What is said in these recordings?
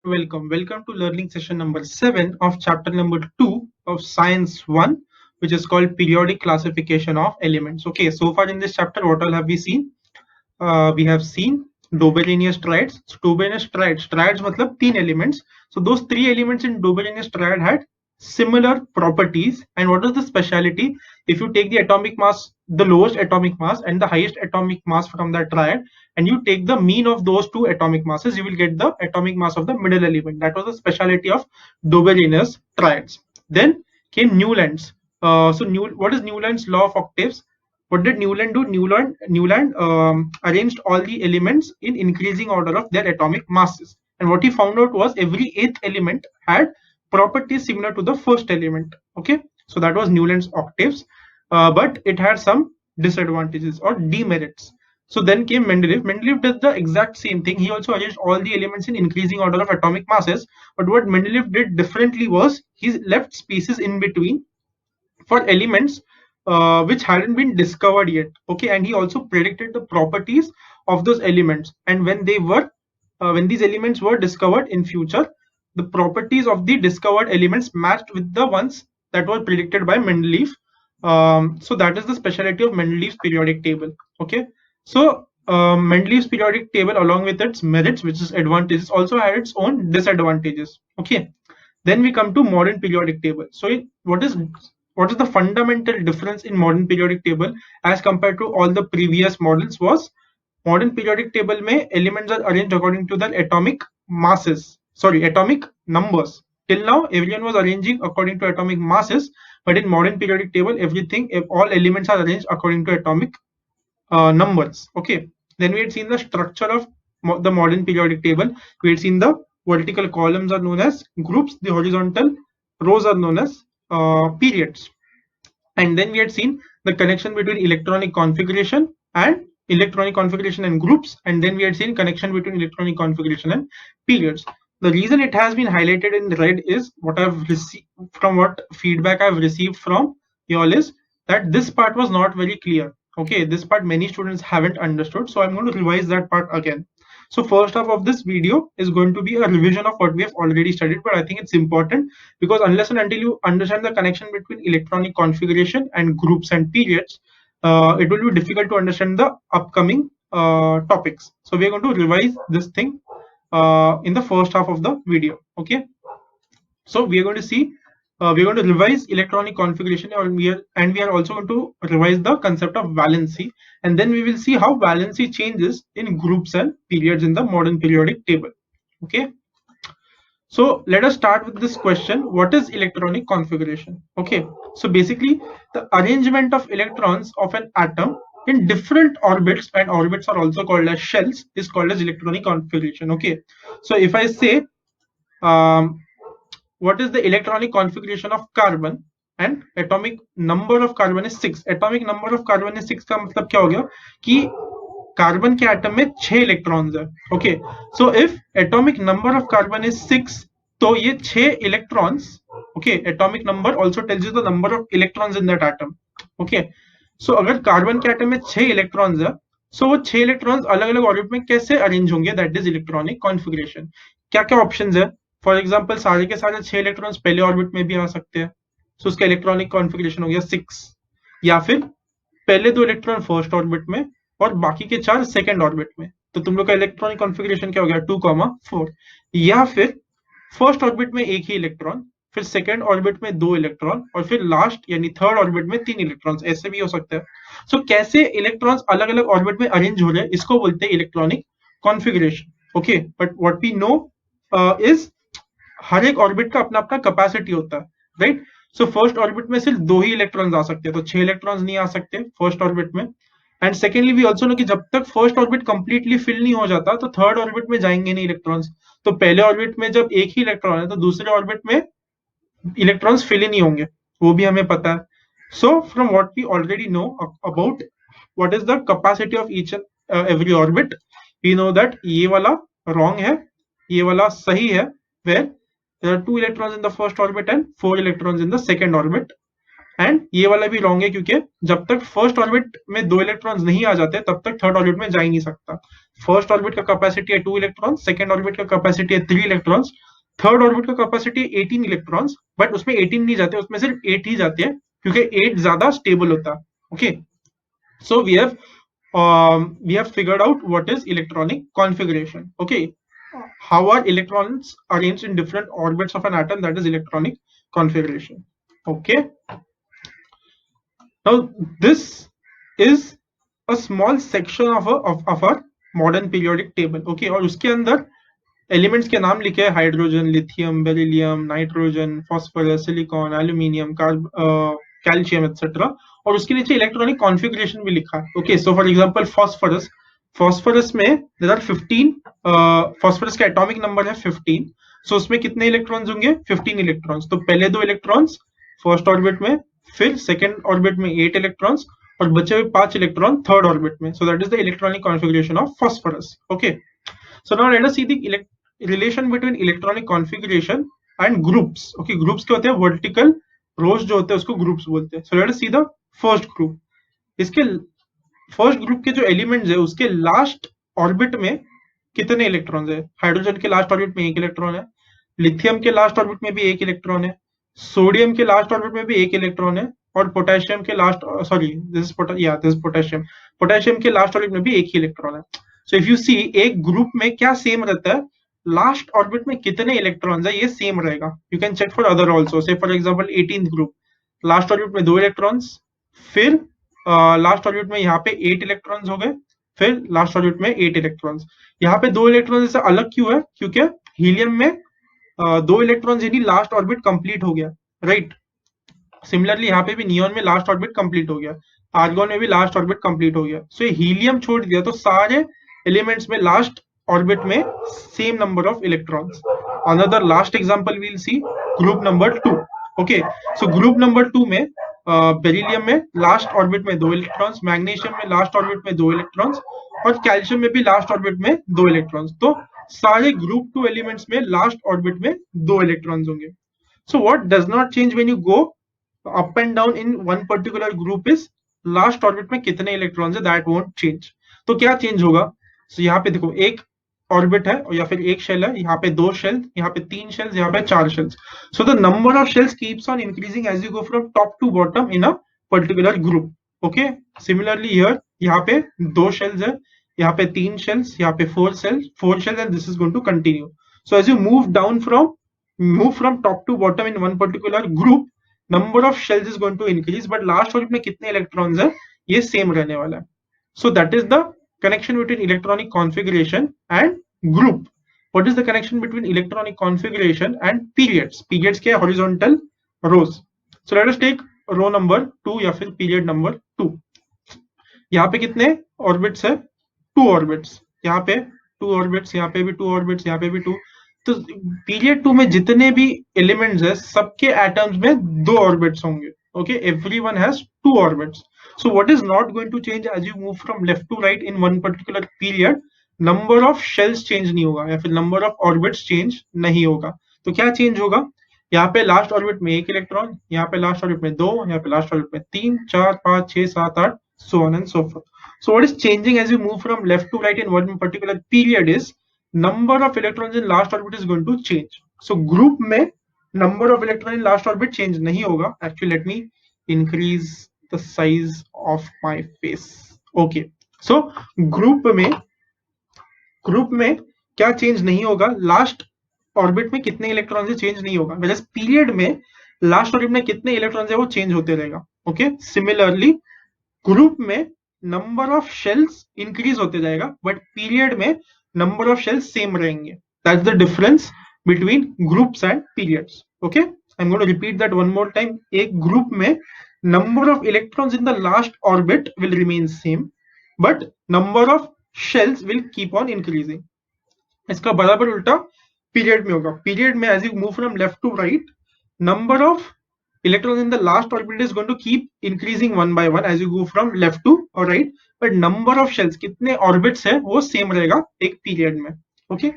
Welcome to learning session number 7 of chapter number 2 of Science 1, which is called Periodic Classification of Elements. Okay, so far in this chapter, what all have we seen? We have seen Doberianius triads. So Doberianius triads matlab three elements. So those three elements in Doberianius triad had similar properties. And what is the speciality? If you take the atomic mass, the lowest atomic mass and the highest atomic mass from that triad, and you take the mean of those two atomic masses, you will get the atomic mass of the middle element. That was the speciality of Doberianius triads. Then came Newland's. What is Newland's law of octaves? What did Newland do? Newland arranged all the elements in increasing order of their atomic masses. And what he found out was every eighth element had properties similar to the first element. Okay, so that was Newland's octaves, but it had some disadvantages or demerits. So then came Mendeleev. Mendeleev did the exact same thing. He also arranged all the elements in increasing order of atomic masses. But what Mendeleev did differently was he left spaces in between for elements which hadn't been discovered yet. Okay, and he also predicted the properties of those elements, and when these elements were discovered in future, the properties of the discovered elements matched with the ones that were predicted by Mendeleev. So that is the specialty of Mendeleev's periodic table. Okay, so Mendeleev's periodic table, along with its merits, which is advantages, also had its own disadvantages. Okay, then we come to modern periodic table. So what is the fundamental difference in modern periodic table as compared to all the previous models was modern periodic table mein elements are arranged according to their atomic numbers. Till now everyone was arranging according to atomic masses, but in modern periodic table all elements are arranged according to atomic numbers. Okay, then we had seen the structure of the modern periodic table. We had seen the vertical columns are known as groups, the horizontal rows are known as periods. And then we had seen the connection between electronic configuration and groups, and then we had seen connection between electronic configuration and periods. The reason it has been highlighted in red is what feedback I've received from you all is that this part was not very clear. Okay, this part many students haven't understood, so I'm going to revise that part again. So first half of this video is going to be a revision of what we have already studied, but I think it's important because unless and until you understand the connection between electronic configuration and groups and periods, it will be difficult to understand the upcoming topics. So we are going to revise this thing in the first half of the video. Okay, so we are going to see we are going to revise electronic configuration, and we are also going to revise the concept of valency, and then we will see how valency changes in groups and periods in the modern periodic table. Okay, so let us start with this question: what is electronic configuration? Okay, so basically the arrangement of electrons of an atom in different orbits, and orbits are also called as shells, is called as electronic configuration. Okay, so if I say what is the electronic configuration of carbon, and atomic number of carbon is 6. atomic number of carbon is 6 का मतलब क्या हो गया कि carbon के atom में 6 electrons है. Okay, so if atomic number of carbon is 6, तो ये 6 electrons. Okay, atomic number also tells you the number of electrons in that atom. Okay, so अगर कार्बन के एटम में 6 इलेक्ट्रॉन्स है, सो वो 6 इलेक्ट्रॉन्स अलग अलग ऑर्बिट में कैसे अरेंज होंगे, दैट इज इलेक्ट्रॉनिक कॉन्फ़िगरेशन. क्या क्या ऑप्शंस है? फॉर एग्जांपल सारे के सारे 6 इलेक्ट्रॉन्स पहले ऑर्बिट में भी आ सकते हैं, सो उसका इलेक्ट्रॉनिक कॉन्फ़िगरेशन हो गया 6. या फिर पहले 2 इलेक्ट्रॉन फर्स्ट ऑर्बिट में और बाकी के 4 सेकंड ऑर्बिट में, तो तुम लोग का इलेक्ट्रॉनिक कॉन्फ़िगरेशन क्या हो गया 2,4. या फिर फर्स्ट ऑर्बिट में एक ही इलेक्ट्रॉन, फिर सेकंड ऑर्बिट में 2 इलेक्ट्रॉन, और फिर लास्ट यानी थर्ड ऑर्बिट में 3 इलेक्ट्रॉन्स. ऐसे भी हो सकता है. सो कैसे इलेक्ट्रॉन्स अलग अलग ऑर्बिट में अरेंज हो रहे हैं, इसको बोलते हैं electronic configuration. Okay, but what we know is हर एक ऑर्बिट का अपना अपना कैपेसिटी होता है, राइट? सो फर्स्ट ऑर्बिट में सिर्फ 2 ही इलेक्ट्रॉन्स आ सकते हैं, तो 6 इलेक्ट्रॉन्स नहीं आ सकते फर्स्ट ऑर्बिट में. And secondly we also know कि जब तक फर्स्ट ऑर्बिट कंप्लीटली फिल नहीं हो जाता, तो थर्ड ऑर्बिट में जाएंगे नहीं इलेक्ट्रॉन्स. तो पहले ऑर्बिट में जब एक ही इलेक्ट्रॉन है, तो दूसरे ऑर्बिट में इलेक्ट्रॉन्स फिल ही नहीं होंगे, वो भी हमें पता है. So from what we already know about what is the capacity of each and every orbit, we know that ये वाला रॉन्ग है, ये वाला सही है, where there are 2 electrons in the first orbit and 4 electrons in the second orbit. And ये वाला भी रॉन्ग है, क्योंकि जब तक फर्स्ट ऑर्बिट में 2 इलेक्ट्रॉन्स नहीं आ जाते तब तक थर्ड ऑर्बिट में जा ही नहीं सकता। फर्स्ट ऑर्बिट का कैपेसिटी है 2 इलेक्ट्रॉन, सेकंड ऑर्बिट का कैपेसिटी है 3 इलेक्ट्रॉन्स, थर्ड ऑर्बिट का कैपेसिटी है 18 इलेक्ट्रॉन्स, बट उसमें 18 नहीं जाते, उसमें सिर्फ 8 ही जाते हैं, क्योंकि 8 ज्यादा स्टेबल होता है। Okay, so we have figured out what is electronic configuration. Okay, how are electrons arranged in different orbits of an atom? That is electronic configuration. Okay, now this is a small section of our modern periodic table. Okay, और उसके अंदर elements के नाम लिखे हैं, hydrogen, lithium, beryllium, nitrogen, phosphorus, silicon, aluminium, calcium etcetera, और उसके नीचे इलेक्ट्रॉनिक कॉन्फ़िगरेशन भी लिखा है। Okay, so for example phosphorus, phosphorus में देयर आर 15, फास्फोरस का एटॉमिक नंबर है 15, सो उसमें कितने इलेक्ट्रॉन्स होंगे? 15 इलेक्ट्रॉन्स। तो पहले 2 इलेक्ट्रॉन्स फर्स्ट ऑर्बिट में, फिर सेकंड ऑर्बिट में 8 इलेक्ट्रॉन्स, और बचे हुए 5 इलेक्ट्रॉन थर्ड ऑर्बिट में। So that is the electronic configuration of phosphorus. Okay, so now let us see the relation between electronic configuration and groups. Okay, groups क्या होते हैं? vertical rows जो होते हैं उसको groups बोलते हैं। So let us see the first group. इसके फर्स्ट ग्रुप के जो एलिमेंट्स है उसके लास्ट ऑर्बिट में कितने इलेक्ट्रॉन्स है? हाइड्रोजन के लास्ट ऑर्बिट में 1 इलेक्ट्रॉन है, लिथियम के लास्ट ऑर्बिट में भी 1 इलेक्ट्रॉन है, सोडियम के लास्ट ऑर्बिट में भी 1 इलेक्ट्रॉन है, और पोटेशियम के last, sorry this is potassium, potassium के लास्ट ऑर्बिट में भी 1 ही इलेक्ट्रॉन है। सो इफ यू सी, एक ग्रुप में क्या सेम रहता है? लास्ट ऑर्बिट में कितने इलेक्ट्रॉन्स है ये सेम रहेगा। You can check for other also, say for example 18th group, last orbit में 2 इलेक्ट्रॉन्स, फिर लास्ट ऑर्बिट में यहाँ पे 8 इलेक्ट्रॉन्स हो गए, फिर लास्ट ऑर्बिट में 8 इलेक्ट्रॉन्स। यहाँ पे 2 इलेक्ट्रॉन से अलग क्यों है? क्योंकि हीलियम में 2 इलेक्ट्रॉन्स यानी लास्ट ऑर्बिट कंप्लीट हो गया, राइट। सिमिलरली यहाँ पे भी नियॉन में लास्ट ऑर्बिट कंप्लीट हो गया, आर्गॉन में भी लास्ट ऑर्बिट कंप्लीट हो गया। सो हीलियम छोड़ दिया तो सारे एलिमेंट्स में लास्ट ऑर्बिट में same number of electrons. Another last example we'll see group number 2। Okay, so group number 2 में बेरिलियम में लास्ट ऑर्बिट में 2 इलेक्ट्रॉन्स, मैग्नीशियम में लास्ट ऑर्बिट में 2 इलेक्ट्रॉन्स, और कैल्शियम में भी लास्ट ऑर्बिट में 2 इलेक्ट्रॉन्स। तो सारे ग्रुप 2 एलिमेंट्स में लास्ट ऑर्बिट में 2 इलेक्ट्रॉन्स होंगे। So what does not change when you go up and down in one particular group is last orbit में कितने इलेक्ट्रॉन्स है, दैट वोंट चेंज। तो क्या चेंज होगा? सो यहाँ पे देखो, एक ऑर्बिट है या फिर एक शेल है, यहाँ पे 2 शेल्स, यहाँ पे 3 शेल्स, यहाँ पे 4 shells. So the number of shells keeps on increasing as you go from top to bottom in a particular group. Okay, similarly here यहाँ पे 2 शेल्स है, यहाँ पे 3 शेल्स, यहाँ पे 4 shells and this is going to continue. So as you move from top to bottom in one particular group, number of shells is going to increase, but last orbit में कितने electrons है ये same रहने वाला है। So that is the connection between electronic configuration and group. What is the connection between electronic configuration and periods? Periods क्या है? Horizontal rows. So let us take row number 2 या फिर period number 2. यहाँ पे कितने ऑर्बिट्स है? 2 orbits, यहाँ पे 2 ऑर्बिट्स, यहाँ पे भी 2 ऑर्बिट्स, यहाँ पे भी 2। तो पीरियड 2 में जितने भी एलिमेंट्स है सबके एटम्स में 2 ऑर्बिट्स होंगे। Okay, everyone has 2 orbits. So what is not going to change as you move from left to right in one particular period? Number of shells change नहीं होगा या फिर नंबर ऑफ ऑर्बिट्स चेंज नहीं होगा। तो क्या change होगा? यहाँ पे लास्ट ऑर्बिट में 1 इलेक्ट्रॉन, यहाँ पे लास्ट ऑर्बिट में 2, यहाँ पे लास्ट ऑर्बिट में 3, 4, 5, 6, 7, 8, so on and so forth. So what is changing as you move from left to right in one particular period is number of electrons in last orbit is going to change. So group में number of electron in last orbit change नहीं होगा. Actually, let me increase the size of my face. Okay. So group में क्या change नहीं होगा? Last orbit में कितने electron है चेंज नहीं होगा, whereas पीरियड में लास्ट ऑर्बिट में कितने इलेक्ट्रॉन है वो चेंज होते रहेगा। ओके, सिमिलरली ग्रुप में नंबर ऑफ शेल्स इंक्रीज होते जाएगा, बट पीरियड में नंबर ऑफ शेल्स सेम रहेंगे। That's the difference between groups and periods. Okay, I am going to repeat that one more time. एक group में number of electrons in the last orbit will remain same, but number of shells will keep on increasing. इसका बराबर उल्टा period में होगा। Period में as you move from left to right, number of electrons in the last orbit is going to keep increasing one by one as you go from left to right, but number of shells कितने orbits है वो same रहेगा एक period में। okay,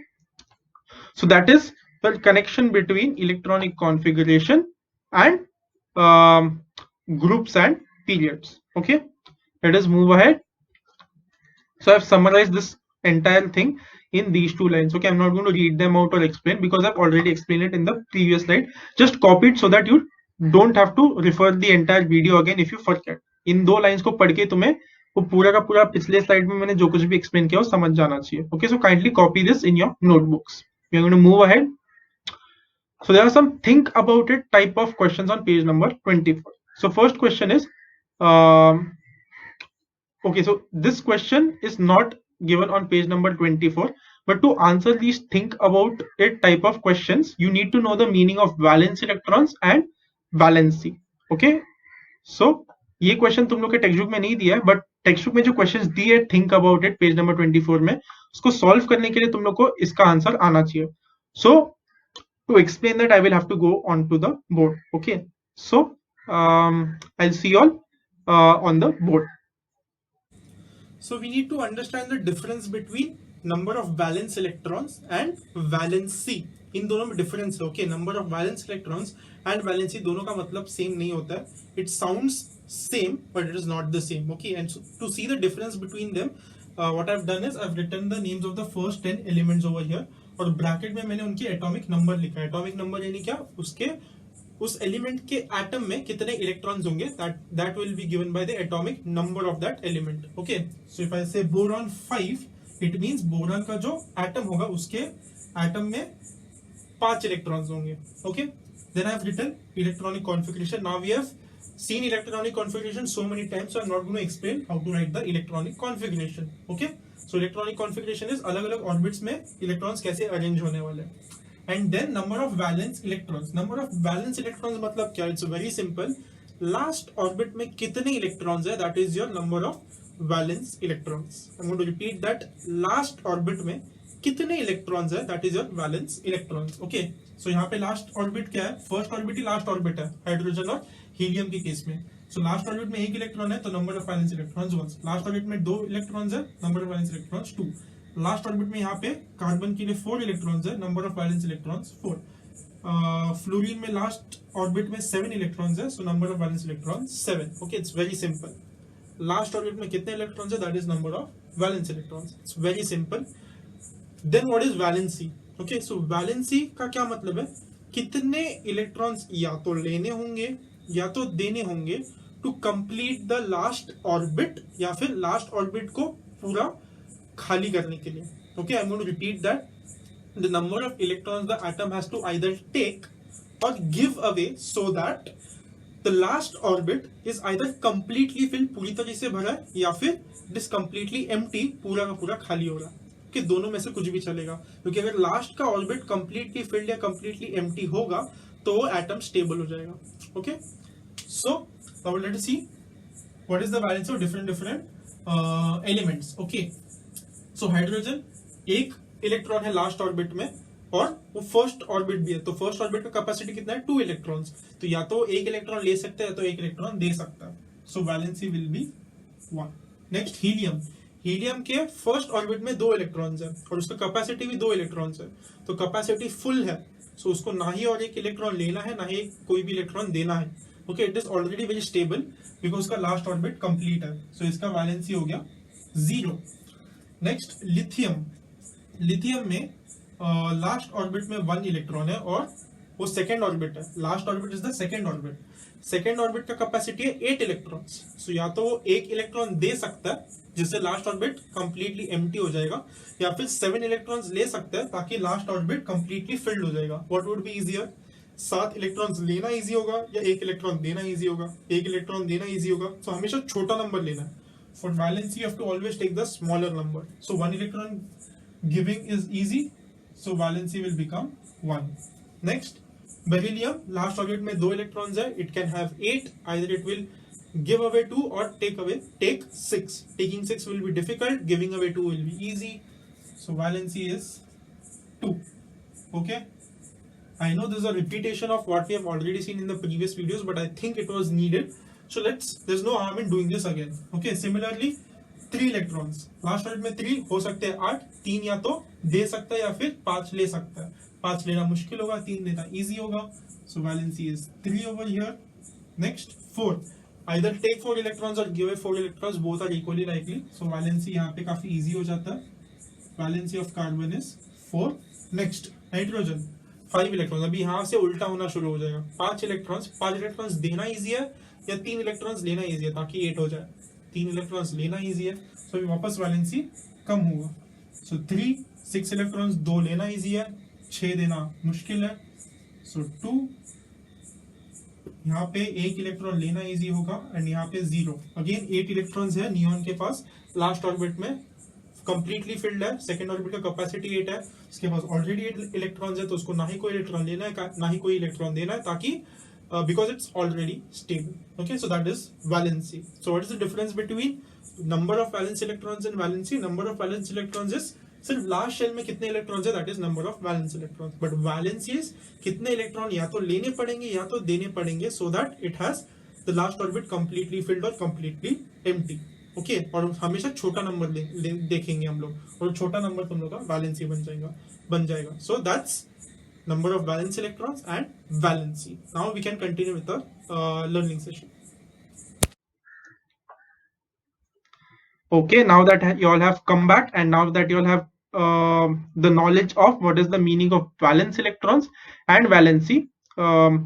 so that is the connection between electronic configuration and groups and periods. Okay, let us move ahead. So I've summarized this entire thing in these two lines. Okay, I'm not going to read them out or explain because I've already explained it in the previous slide. Just copy it so that you don't have to refer the entire video again if you forget. इन दो lines को पढ़ के तुम्हें वो पूरा का पूरा पिछले स्लाइड में मैंने जो कुछ भी एक्सप्लेन किया वो समझ जाना चाहिए. Okay, so kindly copy this in your notebooks. We are going to move ahead. So there are some think about it type of questions on page number 24. So first question is, okay, so this question is not given on page number 24, but to answer these think about it type of questions, you need to know the meaning of valence electrons and valency. Okay, so ये question तुम लोग के text book में नहीं दिया है, but text book में जो क्वेश्चंस दिए है think about it pays number 24 में, उसको सॉल्व करने के लिए तुम लोग को इसका आंसर आना चाहिए. सो to explain that I will have to go on to the board. Okay, so I'll see you all on the board. So we need to understand the difference between number of valence electrons and valency. इन दोनों में difference है. Okay, number of valence electrons and valency दोनों का मतलब same नहीं होता है. It sounds same but it is not the same. Okay, and to see the difference between them what I have done is I have written the names of the first 10 elements over here, और bracket में मैंने उनके atomic number लिखा है. Atomic number यानी क्या, उसके उस एलिमेंट के एटम में कितने इलेक्ट्रॉन्स होंगे, that will be given by the atomic number of that element. Okay, so if I से बोरॉन 5, इट मींस बोरॉन का जो एटम होगा उसके एटम में 5 इलेक्ट्रॉन्स होंगे. Okay, then I have written electronic configuration. Now we have seen electronic configuration so many times, so I'm not going to explain how to write the electronic configuration. Okay, so electronic configuration is अलग अलग orbits में electrons कैसे arrange होने वाले. And then number of valence electrons. Number of valence electrons मतलब क्या, it's very simple. Last orbit में कितने इलेक्ट्रॉन्स है, that is your number of valence electrons. I am going to repeat that. Last orbit में कितने electrons है, that is your valence electrons. Okay, so यहाँ पे लास्ट ऑर्बिट क्या है, फर्स्ट ऑर्बिट ही लास्ट ऑर्बिट है हाइड्रोजन और हीलियम के केस में. सो लास्ट ऑर्बिट में एक इलेक्ट्रॉन है तो number of valence electrons 1. Last orbit में 2 इलेक्ट्रॉन्स है, number of valence electrons 2. Last orbit में यहाँ पे कार्बन के लिए 4 इलेक्ट्रॉन्स है, number of valence electrons 4. Fluorine में लास्ट ऑर्बिट में 7 इलेक्ट्रॉन्स है, so number of valence electrons 7. Okay, it's very simple. Last orbit में कितने इलेक्ट्रॉन्स है, that is number of valence electrons. It's very simple. Then what is valency. Okay, so valency का क्या मतलब है, कितने इलेक्ट्रॉन्स या तो लेने होंगे या तो देने होंगे to complete the last orbit, या फिर लास्ट ऑर्बिट को पूरा खाली करने के लिए. Okay, I am going to repeat that. The number of electrons the atom has to either take और give away so that the last orbit is either completely fill, पूरी तरह से भरा है, या फिर इट इज कंप्लीटली एम्प्टी, पूरा का पूरा खाली हो रहा है. कि दोनों में से कुछ भी चलेगा, क्योंकि अगर लास्ट का ऑर्बिट कंप्लीटली फिल्ड या कंप्लीटली एम्प्टी होगा तो वो एटम स्टेबल हो जाएगा. Okay, so now let us see what is the valence of different elements. Okay, so hydrogen एक इलेक्ट्रॉन है लास्ट ऑर्बिट में और वो फर्स्ट ऑर्बिट भी है, तो फर्स्ट ऑर्बिट का कैपेसिटी कितना है, 2 इलेक्ट्रॉन्स. तो या तो एक इलेक्ट्रॉन ले सकता है तो एक इलेक्ट्रॉन दे सकता है. So valency will be 1. Next helium. Helium के फर्स्ट ऑर्बिट में 2 इलेक्ट्रॉन्स है और उसका कैपेसिटी भी 2 इलेक्ट्रॉन्स है, तो कैपेसिटी फुल है, सो उसको ना ही और एक इलेक्ट्रॉन लेना है ना ही कोई भी इलेक्ट्रॉन देना है. Okay, it is already very stable because उसका लास्ट ऑर्बिट कंप्लीट है, सो इसका वैलेंसी हो गया 0. Next lithium. लिथियम में लास्ट ऑर्बिट में 1 इलेक्ट्रॉन है और वो सेकेंड ऑर्बिट है. Last orbit is the second orbit. Second orbit का कैपेसिटी है 8 इलेक्ट्रॉन्स, सो या तो वो एक इलेक्ट्रॉन दे सकता है जिससे लास्ट ऑर्बिट कंप्लीटली एम्प्टी हो जाएगा, या फिर 7 इलेक्ट्रॉन्स ले सकता है ताकि लास्ट ऑर्बिट कंप्लीटली फिल्ड हो जाएगा. What would be easier, 7 electrons लेना इजी होगा या एक इलेक्ट्रॉन देना इजी होगा. एक इलेक्ट्रॉन देना इजी होगा, सो हमेशा छोटा नंबर लेना है. For valency you have to always take the smaller number. So 1 electron giving is easy, so valency will become 1. Next beryllium. Last orbit में 2 इलेक्ट्रॉन्स है, it can have 8, either it will give away 2 or take 6. Taking 6 will be difficult, giving away 2 will be easy, so valency is 2. Okay, I know this is a repetition of what we have already seen in the previous videos, but I think it was needed, so there's no harm in doing this again. Okay, similarly 3 electrons. Last orbit में 3 हो सकते हैं 8, 3 या तो दे सकता है या फिर 5 ले सकता है. 5 लेना मुश्किल होगा, 3 देना इजी होगा, so valency is 3 over here. Next 4. Either take 4 electrons or give away 4 electrons, both are equally likely. So valency यहाँ पे काफी easy हो जाता है. Valency of carbon is 4. Next, nitrogen 5 electrons. अभी यहाँ से उल्टा होना शुरू हो जाएगा. 5 electrons देना easy है या 3 electrons लेना easy है ताकि 8 हो जाए. 3 electrons लेना easy है, so अभी वापस valency कम होगा. So 3, 6 electrons 2 लेना easy है, 6 देना मुश्किल है. So 2, यहाँ पे 1 इलेक्ट्रॉन लेना इजी होगा एंड यहाँ पे 0. अगेन 8 इलेक्ट्रॉन्स है नियॉन के पास, लास्ट ऑर्बिट में कंप्लीटली फिल्ड है, सेकंड ऑर्बिट का कैपेसिटी 8 है, उसके पास ऑलरेडी 8 इलेक्ट्रॉन्स है, तो उसको ना ही कोई इलेक्ट्रॉन लेना है ना ही कोई इलेक्ट्रॉन देना है, ताकि because it's already stable. Okay, so that is valency. So what is the difference between number of valence electrons and valency? Number of valence electrons is सिर्फ लास्ट शेल में कितने इलेक्ट्रॉन्स है, that is number of valence electrons. But valency is कितने electron या तो लेने पड़ेंगे या तो देने पड़ेंगे, so that it has the last orbit completely filled और कंप्लीटली एम्प्टी. ओके, और हमेशा छोटा नंबर देखेंगे हम लोग, और छोटा नंबर तुम लोग का वैलेंसी बन जाएगा. So that's number of valence electrons and valency. Now we can continue with the learning session. Okay, now that you all have come back and now that you all have the knowledge of what is the meaning of valence electrons and valency,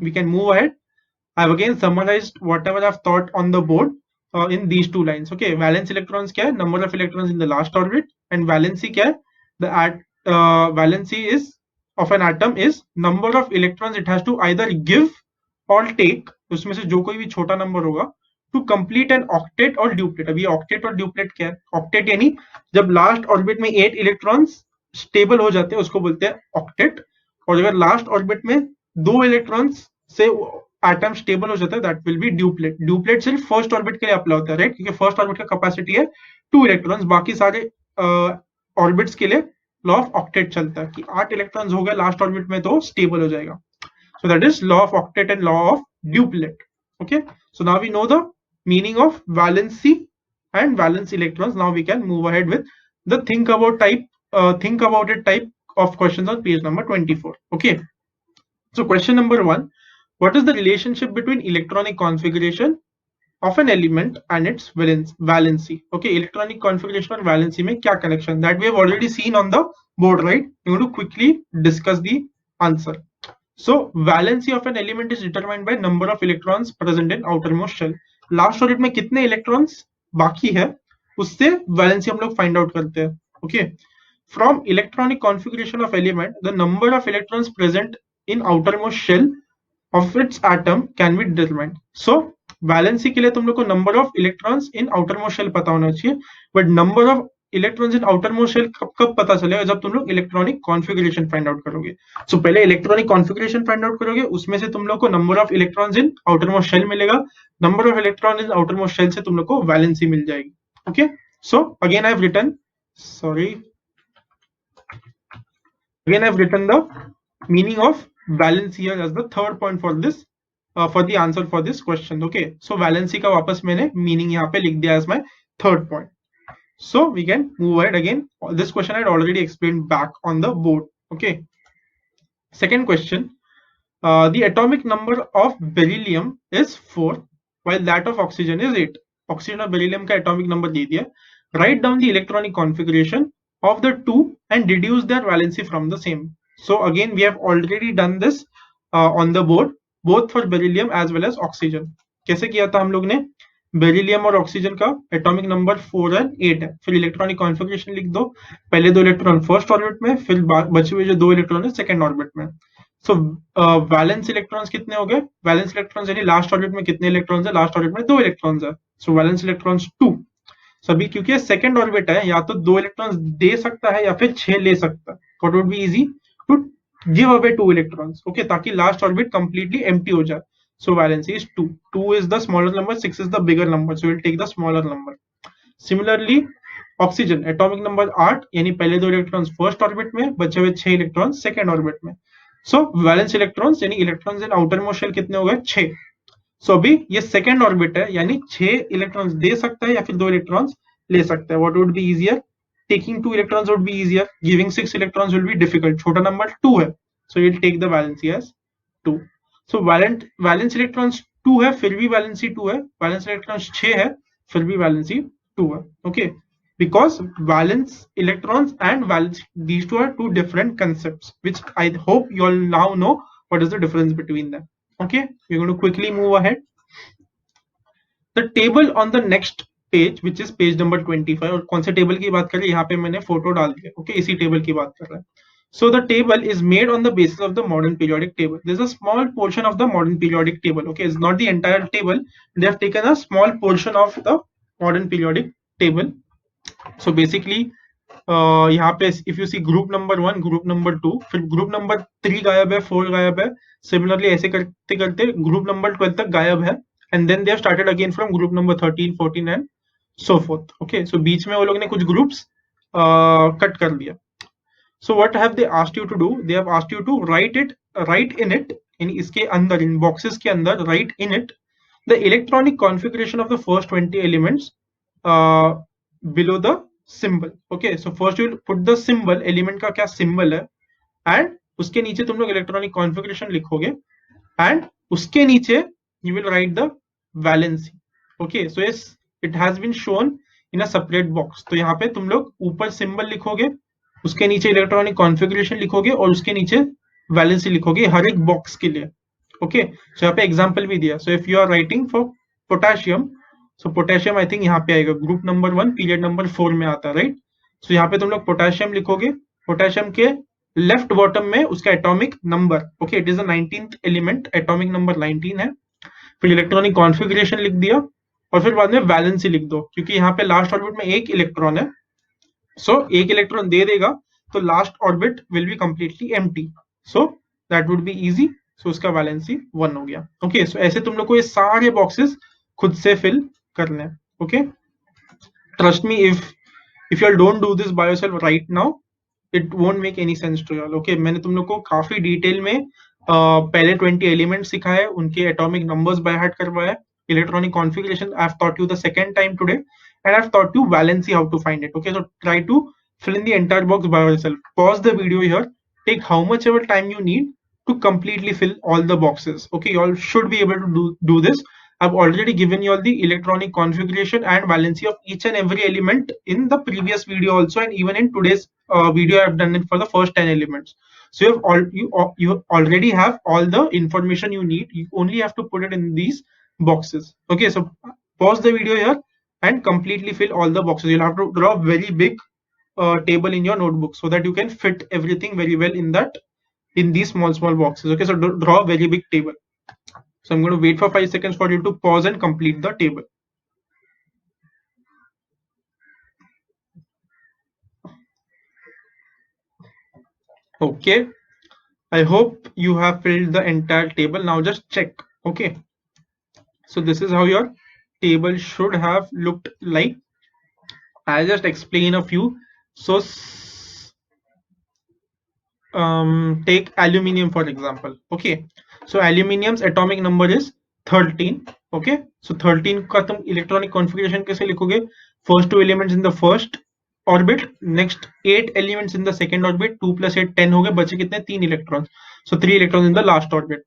we can move ahead. I've again summarized whatever I've taught on the board in these two lines. Okay, valence electrons kya hai? Number of electrons in the last orbit, and valency kya hai? The valency is of an atom is number of electrons it has to either give or take, उसमें से जो कोई भी छोटा number होगा, to complete an octet or duplet. अभी octet और duplet क्या है? Octet यानी जब लास्ट ऑर्बिट में 8 इलेक्ट्रॉन्स स्टेबल हो जाते हैं उसको बोलते हैं ऑक्टेट, और अगर लास्ट ऑर्बिट में 2 इलेक्ट्रॉन्स से एटम स्टेबल हो जाता है that will be duplet. Duplet सिर्फ फर्स्ट ऑर्बिट के लिए अप्लाई होता है, राइट, क्योंकि फर्स्ट ऑर्बिट का कैपेसिटी है 2 इलेक्ट्रॉन्स, बाकी सारे ऑर्बिट्स के लिए लॉ ऑफ ऑक्टेट चलता है कि 8 इलेक्ट्रॉन्स हो गए लास्ट ऑर्बिट में तो स्टेबल हो जाएगा. So that is law of octet and law of duplet. Okay, so now we know the meaning of valency and valence electrons. Now we can move ahead with the think about it type of questions on page number 24. Okay, so question number 1, what is the relationship between electronic configuration of an element and its valency? Okay, electronic configuration and valency mein kya connection? That we have already seen on the board, right? We going to quickly discuss the answer. So valency of an element is determined by number of electrons present in outermost shell. Last orbit में कितने electrons बाकी है उससे valency हम लोग find out करते हैं. Okay, from electronic configuration of element, the number of electrons present in outermost shell of its atom can be determined. So valency के लिए तुम लोग को number of electrons in outermost shell पता होना चाहिए, but number of electrons in outermost shell कब पता चलेगा? जब तुम लोग इलेक्ट्रॉनिक कॉन्फ़िगरेशन फाइंड आउट करोगे. सो पहले इलेक्ट्रॉनिक कॉन्फ़िगरेशन फाइंड आउट करोगे, उसमें से तुम लोग को number of electrons in outermost shell मिलेगा, number of electron in outermost shell से तुम लोग को वैलेंसी मिल जाएगी. Okay, so again I have written the meaning of valency here as the third point for this for the answer for this question. Okay, so valency का वापस मैंने meaning यहाँ पे लिख दिया as my third point. So we can move ahead again. This question I had already explained back on the board. Okay. Second question. The atomic number of beryllium is 4, while that of oxygen is 8. Oxygen और beryllium का atomic number दे दिया. Write down the electronic configuration of the two and deduce their valency from the same. So again we have already done this on the board, both for beryllium as well as oxygen. कैसे किया था हम लोग ने? Beryllium और oxygen का atomic number 4 and 8 है, फिर इलेक्ट्रॉनिक कॉन्फ़िगरेशन लिख दो, पहले 2 इलेक्ट्रॉन फर्स्ट ऑर्बिट में, फिर बचे हुए जो 2 इलेक्ट्रॉन है सेकंड ऑर्बिट में. सो वैलेंस इलेक्ट्रॉन्स कितने हो गए? वैलेंस इलेक्ट्रॉन्स यानी लास्ट ऑर्बिट में कितने इलेक्ट्रॉन्स है? लास्ट ऑर्बिट में 2 इलेक्ट्रॉन्स है, सो वैलेंस इलेक्ट्रॉन्स 2. सभी क्योंकि सेकंड ऑर्बिट है, या तो 2 इलेक्ट्रॉन्स दे सकता है या फिर 6 ले सकता है. What would be easy? To give away 2 electrons. Okay, ताकि लास्ट ऑर्बिट कंप्लीटली एम्प्टी हो जाए. So valency is 2. 2 is the smaller number, 6 is the bigger number. So we'll take the smaller number. Similarly, oxygen atomic number 8 यानी पहले 2 electrons first orbit में, बचे हुए 6 electrons second orbit में. So valence electrons यानी electrons in outermost shell कितने हो गए? 6. So अभी ये सेकंड ऑर्बिट है यानी 6 इलेक्ट्रॉन्स दे सकता है या फिर 2 इलेक्ट्रॉन्स ले सकता है. What would be easier? Taking 2 electrons would be easier. Giving 6 electrons will be difficult. छोटा नंबर 2 है, so you'll take the valency as 2. So valence electrons 2 है फिर भी वैलेंसी 2 है, वैलेंस इलेक्ट्रॉन्स 6 है फिर भी वैलेंसी 2 है. Okay, because valence electrons and valence, these two are two different concepts, which I hope you all now know what is the difference between them. Okay, we're going to quickly move ahead. The table on the next page, which is page number 25, और कौन से table की बात कर रहे हैं, यहाँ पे मैंने फोटो डाल दिया. ओके, इसी टेबल की बात कर रहा है. So the table is made on the basis of the modern periodic table. There's a small portion of the modern periodic table. Okay, it's not the entire table. They have taken a small portion of the modern periodic table. So basically यहाँ पे if you see group number 1, group number 2, फिर group number 3 गायब है, 4 गायब है, similarly ऐसे करते करते ग्रुप नंबर 12 तक गायब है, and then they have started again from group number 13, 14 and so forth. Okay, so बीच में वो लोग ने कुछ ग्रुप्स कट कर दिया. So what have they asked you to do? They have asked you to right in it, in इसके अंदर, इन बॉक्सेस के अंदर, write in it the electronic configuration of the first 20 elements below the symbol. Okay, so first you will put the symbol, element का क्या symbol है, and उसके नीचे तुम लोग इलेक्ट्रॉनिक कॉन्फ़िगरेशन लिखोगे, and उसके नीचे you will write the valency. Okay, so yes, it has been shown in a separate box. तो यहाँ पे तुम लोग ऊपर symbol लिखोगे, उसके नीचे इलेक्ट्रॉनिक कॉन्फ़िगरेशन लिखोगे और उसके नीचे वैलेंसी लिखोगे हर एक बॉक्स के लिए. ओके, सो यहाँ पे एग्जांपल भी दिया. So if you are writing for potassium, so potassium I think यहाँ पे आएगा, ग्रुप नंबर 1 पीरियड नंबर 4 में आता है, राइट? सो यहाँ पे तुम लोग पोटेशियम लिखोगे, पोटेशियम के लेफ्ट बॉटम में उसका atomic number, okay, it is the 19th element, atomic number 19 है. फिर इलेक्ट्रॉनिक कॉन्फ़िगरेशन लिख दिया और फिर बाद में वैलेंसी लिख दो, क्योंकि यहाँ पे लास्ट ऑर्बिट में एक इलेक्ट्रॉन है. सो एक इलेक्ट्रॉन दे देगा तो last orbit will be completely empty, so that would be easy. So उसका वैलेंसी 1 हो गया. ओके, सो ऐसे तुम लोग को ये सारे बॉक्सेस खुद से फिल करने हैं. Okay, trust me, if you don't do this by yourself right now, it won't make any sense to you. Okay, मैंने तुम लोग को काफी डिटेल में पहले 20 एलिमेंट्स सिखाए, उनके एटॉमिक नंबर्स बाय हार्ट करवाए, electronic configuration I have taught you the second time today, and I've taught you valency, how to find it. Okay, so try to fill in the entire box by yourself. Pause the video here, take how much ever time you need to completely fill all the boxes. Okay, you all should be able to do this. I've already given you all the electronic configuration and valency of each and every element in the previous video also, and even in today's video I've done it for the first 10 elements. So you already have all the information you need. You only have to put it in these boxes. Okay, so pause the video here and completely fill all the boxes. You'll have to draw a very big table in your notebook so that you can fit everything very well in these small boxes. Okay, so draw a very big table. So I'm going to wait for 5 seconds for you to pause and complete the table. Okay, I hope you have filled the entire table. Now just check. Okay, so this is how your table should have looked like. I'll just explain a few. So take aluminium for example. Okay, so aluminium's atomic number is 13. Okay, so 13 का तुम electronic configuration कैसे लिखोगे? First 2 elements in the first orbit, next 8 elements in the second orbit, 2 plus 8 10 हो गए, बचे कितने? 3 electrons. So 3 electrons in the last orbit.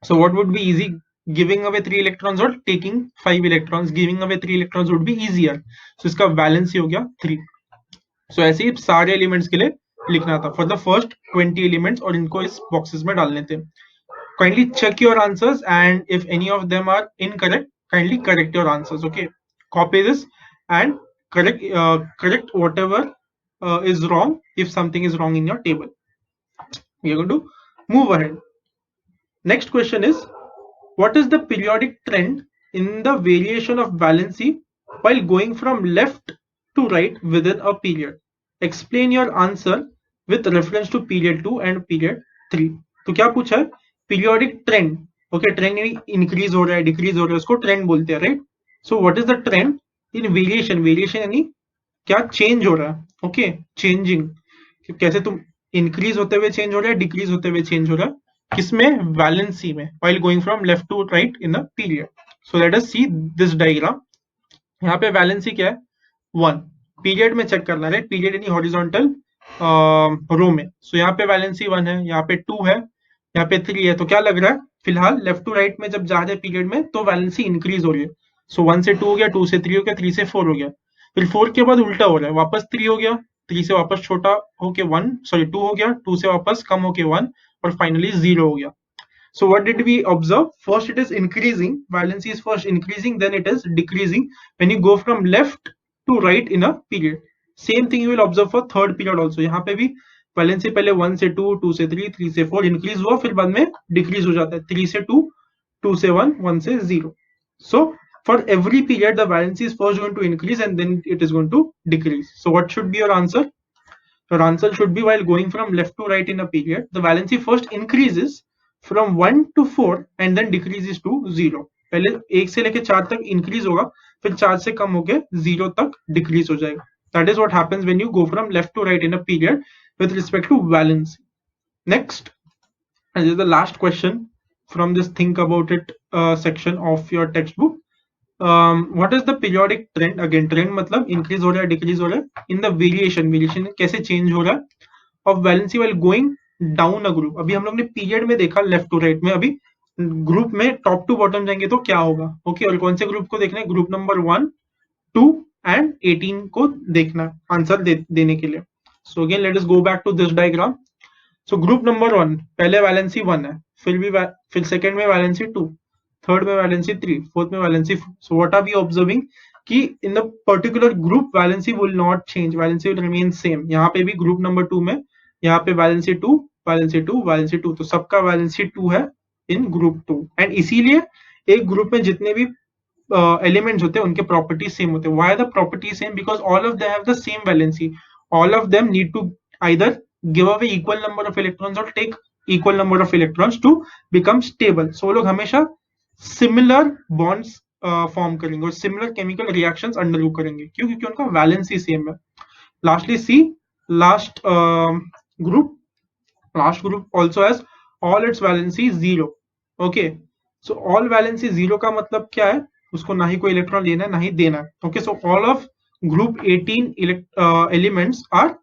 So what would be easy? Giving away 3 electrons or taking 5 electrons? Giving away 3 electrons would be easier. So इसका balance ही हो गया 3. So ऐसे ही सारे elements के लिए लिखना था फॉर द फर्स्ट 20 एलिमेंट्स, और इनको इस बॉक्सेस में डालने थे. Kindly check your answers and if any of them are incorrect, kindly correct your answers. Okay, copy this and correct whatever is wrong if something is wrong in your table. We are going to move ahead. Next question is, what is the periodic trend in the variation of valency while going from left to right within a period? Explain your answer with reference to period 2 and period 3. तो क्या पूछा है? Periodic trend. Okay, trend यानी increase हो रहा है, decrease हो रहा है, उसको trend बोलते हैं, right? So what is the trend in variation? Variation यानी क्या change हो रहा है. Okay, changing. कैसे तुम increase होते हुए change हो रहा है, decrease होते हुए change हो रहा है, किसमें? वैलेंसी में, while going from left to right in the period. So let us see this diagram. यहाँ पे वैलेंसी क्या है? 1. पीरियड में चेक करना है, पीरियड यानी हॉरिजॉन्टल रो में. सो यहाँ पे वैलेंसी 1 है, यहाँ पे 2 है, यहाँ पे 3 है. तो क्या लग रहा है? फिलहाल लेफ्ट टू राइट में जब जा रहे हैं पीरियड में तो वैलेंसी इंक्रीज हो रही है। सो 1 से 2 हो गया, 2 से 3 हो गया, 3 से 4 हो गया, फिर 4 के बाद उल्टा हो रहा है, वापस 3 हो गया, 3 से वापस छोटा होके 1, सॉरी 2 हो गया, 2 से वापस कम होके 1, और फाइनली 0 हो गया। So what did we observe? First it is increasing, valency is first increasing, then it is decreasing when you go from left to right in a period. Same thing you will observe for third period also. यहाँ पे भी valency पहले 1 से 2, 2 से 3, 3 से 4 increase हुआ, फिर बाद में decrease हो जाता है, 3 से 2, 2 से 1, 1 से 0. So for every period the valency is first going to increase and then it is going to decrease. So what should be your answer? Your answer should be, while going from left to right in a period, the valency first increases from 1 to 4 and then decreases to 0. पहले 1 से लेके 4 तक increase होगा, फिर 4 से कम होके 0 तक decrease हो जाएगा. That is what happens when you go from left to right in a period with respect to valency. Next, and this is the last question from this think about it section of your textbook. What is the periodic trend? Again, trend मतलब increase हो रहा है, decrease हो रहा है, in the variation कैसे change हो रहा है of valency while going down a group. अभी हम लोग ने पीरियड में देखा लेफ्ट टू राइट में, अभी ग्रुप में टॉप टू बॉटम जाएंगे तो क्या होगा. ओके, और कौन से ग्रुप को देखना है? ग्रुप नंबर 1, 2 एंड 18 को देखना आंसर देने के लिए. So again let us go back to this diagram. So group number 1 पहले वैलेंसी 1 है, फिर सेकंड में वैलेंसी 2, थर्ड में वैलेंसी 3, फोर्थ में valency 4. So what are we observing कि in the particular group valency will not change, valency will remain same. यहाँ पे भी ग्रुप नंबर 2 में यहाँ पे वैलेंसी 2, वैलेंसी 2, वैलेंसी 2, तो सबका वैलेंसी 2 है इन ग्रुप 2. एंड इसीलिए एक ग्रुप में जितने भी एलिमेंट्स होते हैं उनके प्रॉपर्टीज सेम होते हैं. Why the property same? Because all of them have the same valency. All of them need to either give away equal number of electrons or take equal number of electrons to become stable. So वो लोग हमेशा similar bonds form करेंगे और similar chemical reactions undergo करेंगे. क्यों? क्योंकि उनका valency same है. Lastly see last group also has all its valency 0. okay, so all valency 0 का मतलब क्या है? उसको ना ही कोई इलेक्ट्रॉन लेना है ना ही देना है. okay, so all of group 18 elements are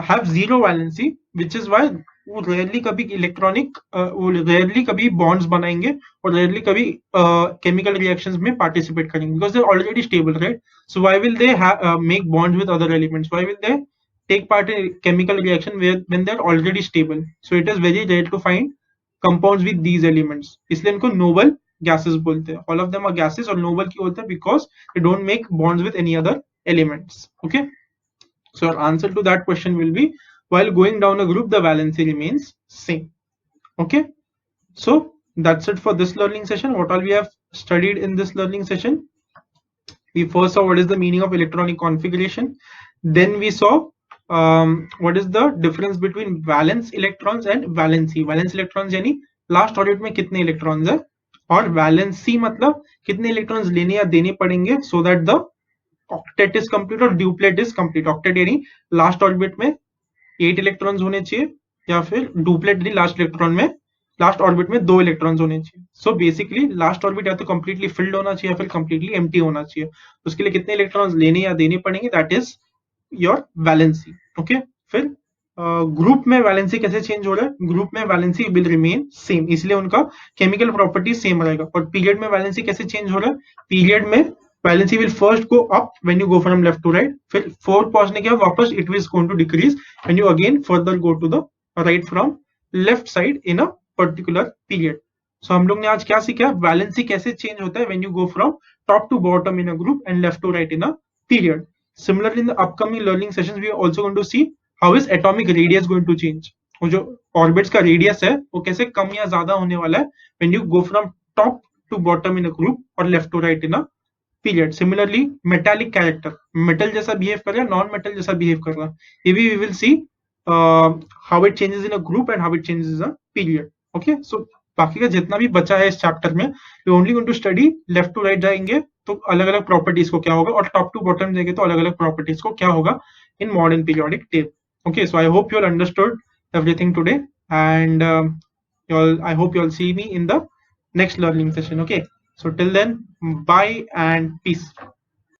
have zero valency, which is why वो रेयरली कभी इलेक्ट्रॉनिक वो रेयरली कभी बॉन्ड्स बनाएंगे और रेयरली कभी केमिकल रिएक्शंस में पार्टिसिपेट करेंगे, because they already stable, right? So why will they make bonds with other elements? Why will they take part in chemical reaction when they are already stable? So it is very rare to find compounds with these elements. इसलिए इनको noble gases बोलते हैं. All of them are gases, और noble क्यों बोलते हैं? Because they don't make bonds with any other elements. Okay. So our answer to that question will be, while going down a group, the valency remains same. Okay. So that's it for this learning session. What all we have studied in this learning session? We first saw what is the meaning of electronic configuration. Then we saw what is the difference between valence electrons and valency. Valence electrons यानी last orbit में कितने electrons है, और valency मतलब कितने electrons लेने या देने पड़ेंगे सो that the octet is complete और ड्यूप्लेट इज कंप्लीट. ऑक्टेट यानी लास्ट ऑर्बिट में 8 इलेक्ट्रॉन्स होने चाहिए, या फिर डुप्लेट यानी लास्ट इलेक्ट्रॉन में लास्ट ऑर्बिट में 2 इलेक्ट्रॉन्स होने चाहिए. सो बेसिकली लास्ट ऑर्बिट या तो कंप्लीटली फिल्ड होना चाहिए या फिर कंप्लीटली एम्प्टी होना चाहिए. उसके लिए कितने इलेक्ट्रॉन्स लेने या देने पड़ेंगे, that is your valency. Okay, फिर ग्रुप में वैलेंसी कैसे चेंज हो रहा है? ग्रुप में वैलेंसी विल रिमेन सेम, इसलिए उनका केमिकल प्रॉपर्टी सेम रहेगा. और पीरियड में वैलेंसी कैसे चेंज हो रहा है? पीरियड में valency will first go up when you go from left to right, फिर 4 पहुंचने के बाद वापस it will going to decrease when you again further go to the right from left side in a particular period. So हम लोग ने आज क्या सीखा? वैलेंसी कैसे चेंज होता है when you go from top to bottom in a group and left to right in a period. Similarly, in the upcoming learning sessions, we are also going to see how is atomic radius going to change. वो जो orbits का radius है वो कैसे कम या ज्यादा होने वाला है when you go from top to bottom in a group और left to right in a period. Similarly, metallic character, metal जैसा behave कर रहा है, non metal जैसा behave कर रहा है, ये भी we will see how it changes in a group and how it changes in a period. Okay, so बाकी का जितना भी बचा है इस चैप्टर में, we only going to study left to right जाएंगे तो अलग अलग प्रॉपर्टीज को क्या होगा, और टॉप टू बॉटम जाएंगे तो अलग अलग प्रॉपर्टीज को क्या होगा in modern periodic table. Okay, so I hope you all understood everything today, and I hope you all see me in the next learning session. Okay, so till then, bye and peace.